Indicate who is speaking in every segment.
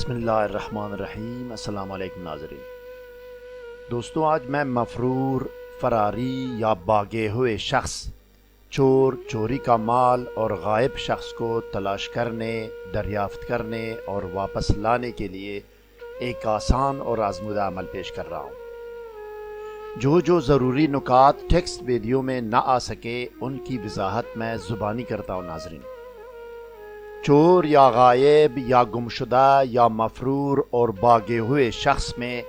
Speaker 1: بسم اللہ الرحمن الرحیم۔ السلام علیکم ناظرین۔ دوستوں، آج میں مفرور، فراری یا بھاگے ہوئے شخص، چور، چوری کا مال اور غائب شخص کو تلاش کرنے، دریافت کرنے اور واپس لانے کے لیے ایک آسان اور آزمودہ عمل پیش کر رہا ہوں۔ جو ضروری نکات ٹیکسٹ ویڈیو میں نہ آ سکے ان کی وضاحت میں زبانی کرتا ہوں ناظرین۔ چور یا غائب یا گمشدہ یا مفرور اور بھاگے ہوئے شخص میں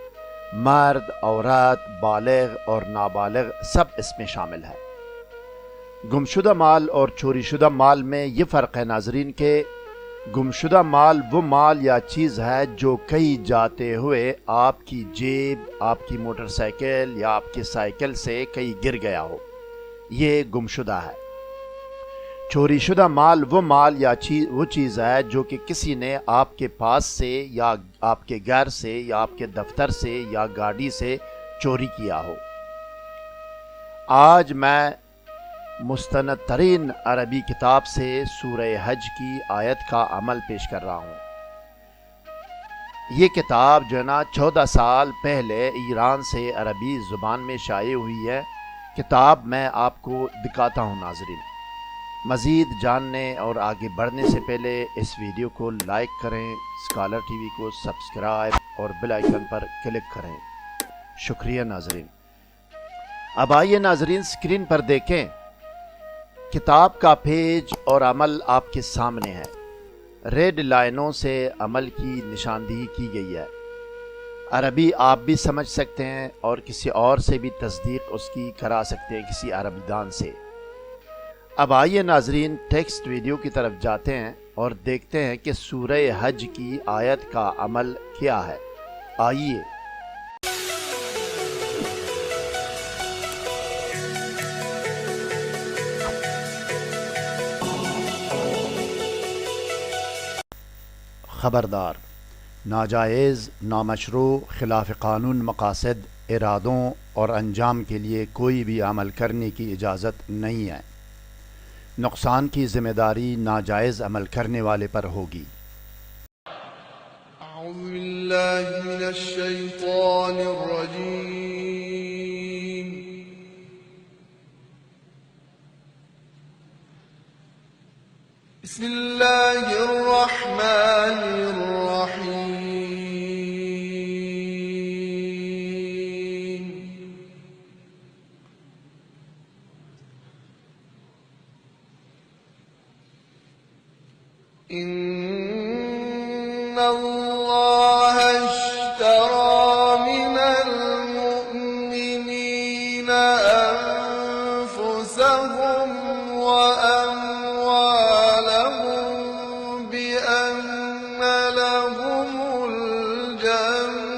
Speaker 1: مرد، عورت، بالغ اور نابالغ سب اس میں شامل ہے۔ گمشدہ مال اور چوری شدہ مال میں یہ فرق ہے ناظرین کہ گمشدہ مال وہ مال یا چیز ہے جو کہیں جاتے ہوئے آپ کی جیب، آپ کی موٹر سائیکل یا آپ کی سائیکل سے کہیں گر گیا ہو، یہ گمشدہ ہے۔ چوری شدہ مال وہ مال یا وہ چیز ہے جو کہ کسی نے آپ کے پاس سے یا آپ کے گھر سے یا آپ کے دفتر سے یا گاڑی سے چوری کیا ہو۔ آج میں مستند ترین عربی کتاب سے سورہ حج کی آیت کا عمل پیش کر رہا ہوں۔ یہ کتاب جو ہے نا 14 سال پہلے ایران سے عربی زبان میں شائع ہوئی ہے۔ کتاب میں آپ کو دکھاتا ہوں ناظرین۔ مزید جاننے اور آگے بڑھنے سے پہلے اس ویڈیو کو لائک کریں، اسکالر ٹی وی کو سبسکرائب اور بیل آئیکن پر کلک کریں۔ شکریہ ناظرین۔ اب آئیے ناظرین اسکرین پر دیکھیں۔ کتاب کا پیج اور عمل آپ کے سامنے ہے۔ ریڈ لائنوں سے عمل کی نشاندہی کی گئی ہے۔ عربی آپ بھی سمجھ سکتے ہیں اور کسی اور سے بھی تصدیق اس کی کرا سکتے ہیں، کسی عربی دان سے۔ اب آئیے ناظرین ٹیکسٹ ویڈیو کی طرف جاتے ہیں اور دیکھتے ہیں کہ سورہ حج کی آیت کا عمل کیا ہے۔ آئیے۔ خبردار، ناجائز، نامشروع، خلاف قانون مقاصد، ارادوں اور انجام کے لیے کوئی بھی عمل کرنے کی اجازت نہیں ہے۔ نقصان کی ذمہ داری ناجائز عمل کرنے والے پر ہوگی۔
Speaker 2: اعوذ باللہ من الشیطان الرجیم۔ بسم اللہ الرحمن الرحیم۔ ان اللہ اشترى من المؤمنین انفسهم واموالهم بان لهم الجنہ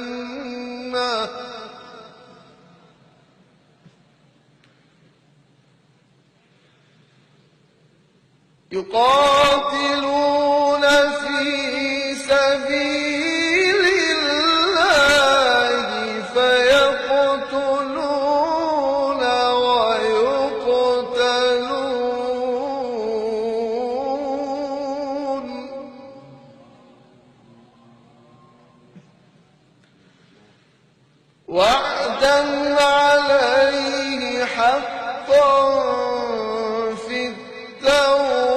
Speaker 2: يقاتلون في سبيل الله فيقتلون ويقتلون وعدا عليه حقا في التوراة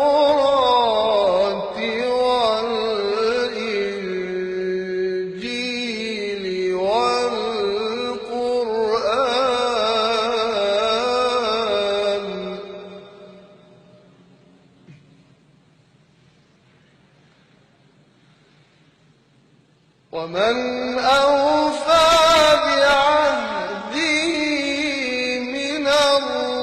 Speaker 2: والإنجيل والقرآن ومن أوفى بعهده من الله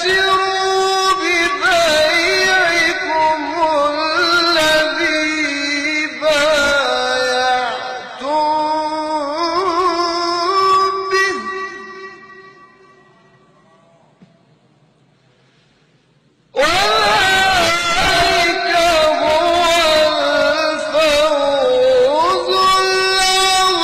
Speaker 2: فاستبشروا ببيعكم الذي بايعتم به وذلك هو الفوز العظيم۔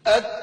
Speaker 2: أتبعوا